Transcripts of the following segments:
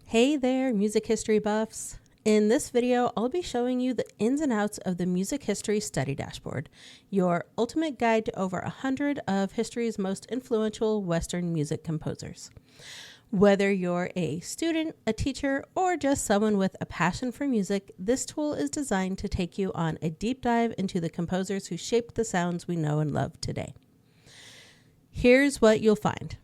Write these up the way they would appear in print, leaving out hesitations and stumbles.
Hey there, music history buffs. In this video, I'll be showing you the ins and outs of the Music History Study Dashboard, your ultimate guide to over 100 of history's most influential Western music composers. Whether you're a student, a teacher, or just someone with a passion for music, this tool is designed to take you on a deep dive into the composers who shaped the sounds we know and love today. Here's what you'll find.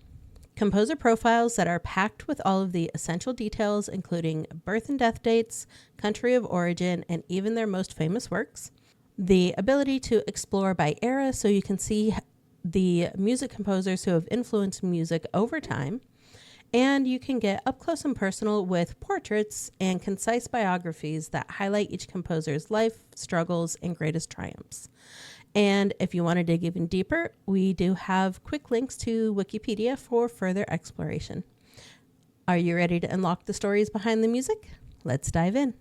Composer profiles that are packed with all of the essential details, including birth and death dates, country of origin, and even their most famous works. The ability to explore by era so you can see the music composers who have influenced music over time. And you can get up close and personal with portraits and concise biographies that highlight each composer's life, struggles, and greatest triumphs. And if you want to dig even deeper, we do have quick links to Wikipedia for further exploration. Are you ready to unlock the stories behind the music? Let's dive in.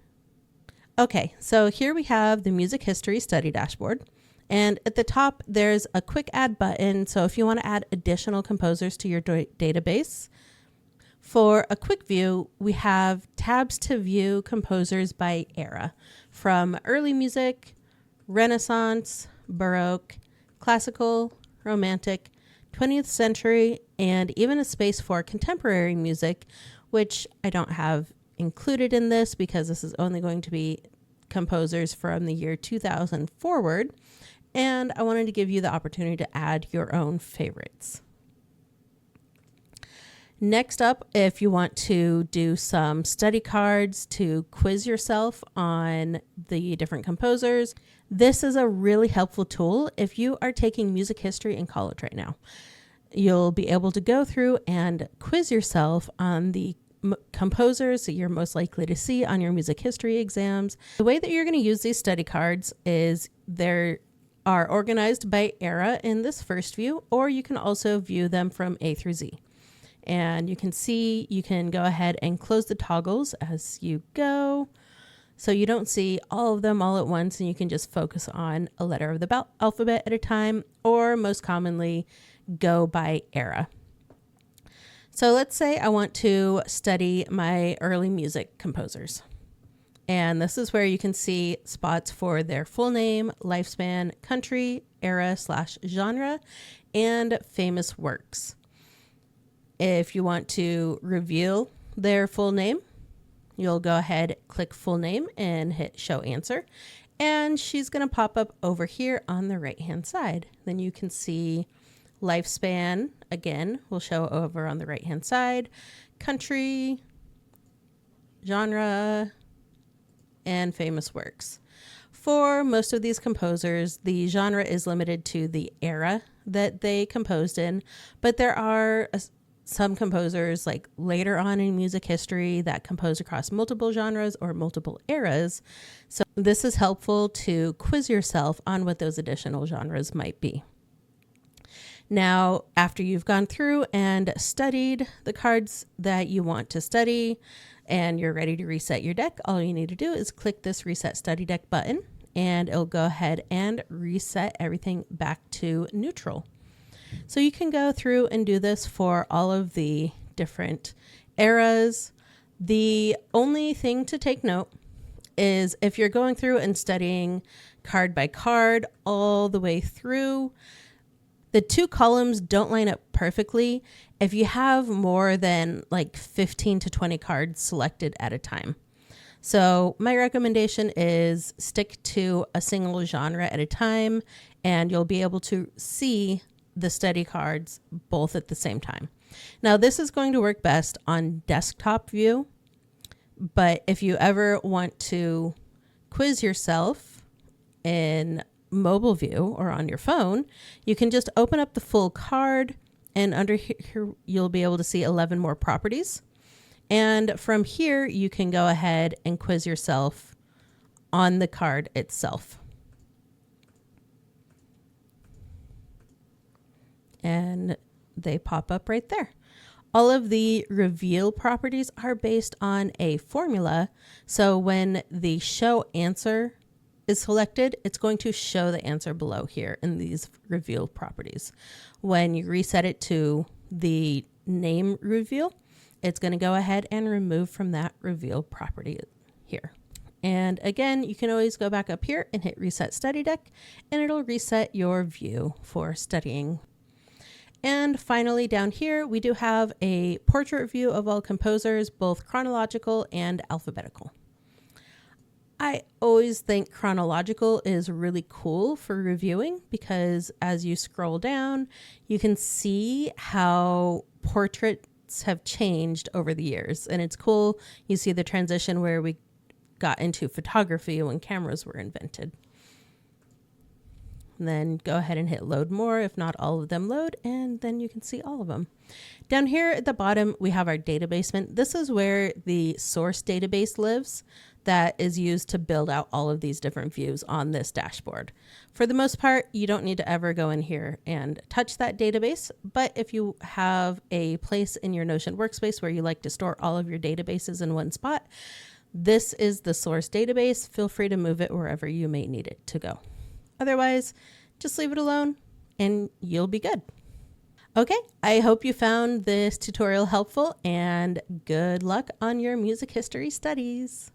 Okay, so here we have the Music History Study Dashboard. And at the top, there's a quick add button. So if you want to add additional composers to your database, for a quick view, we have tabs to view composers by era, from early music, Renaissance, Baroque, classical, romantic, 20th century, and even a space for contemporary music, which I don't have included in this because this is only going to be composers from the year 2000 forward. And I wanted to give you the opportunity to add your own favorites. Next up, if you want to do some study cards to quiz yourself on the different composers, this is a really helpful tool if you are taking music history in college right now. You'll be able to go through and quiz yourself on the composers that you're most likely to see on your music history exams. The way that you're going to use these study cards is they are organized by era in this first view, or you can also view them from A through Z. And you can see, you can go ahead and close the toggles as you go. So you don't see all of them all at once, and you can just focus on a letter of the alphabet at a time, or most commonly go by era. So let's say I want to study my early music composers. And this is where you can see spots for their full name, lifespan, country, era/genre, and famous works. If you want to reveal their full name, you'll go ahead, click full name and hit show answer. And she's going to pop up over here on the right-hand side. Then you can see lifespan, again, will show over on the right-hand side, country, genre, and famous works. For most of these composers, the genre is limited to the era that they composed in, but there are some composers like later on in music history that composed across multiple genres or multiple eras. So this is helpful to quiz yourself on what those additional genres might be. Now, after you've gone through and studied the cards that you want to study and you're ready to reset your deck, all you need to do is click this Reset Study Deck button, and it'll go ahead and reset everything back to neutral. So you can go through and do this for all of the different eras. The only thing to take note is if you're going through and studying card by card all the way through, the two columns don't line up perfectly if you have more than like 15 to 20 cards selected at a time. So my recommendation is stick to a single genre at a time, and you'll be able to see the study cards both at the same time. Now, this is going to work best on desktop view, but if you ever want to quiz yourself in mobile view or on your phone, you can just open up the full card, and under here you'll be able to see 11 more properties. And from here, you can go ahead and quiz yourself on the card itself. And they pop up right there. All of the reveal properties are based on a formula. So when the show answer is selected, it's going to show the answer below here in these reveal properties. When you reset it to the name reveal, it's going to go ahead and remove from that reveal property here. And again, you can always go back up here and hit reset study deck, and it'll reset your view for studying. And finally, down here, we do have a portrait view of all composers, both chronological and alphabetical. I always think chronological is really cool for reviewing because as you scroll down, you can see how portraits have changed over the years. And it's cool. You see the transition where we got into photography when cameras were invented. And then go ahead and hit load more if not all of them load, and then you can see all of them. Down here at the bottom, we have our databasement. This is where the source database lives that is used to build out all of these different views on this dashboard. For the most part, you don't need to ever go in here and touch that database, but if you have a place in your Notion workspace where you like to store all of your databases in one spot, this is the source database. Feel free to move it wherever you may need it to go. Otherwise, just leave it alone and you'll be good. Okay, I hope you found this tutorial helpful and good luck on your music history studies.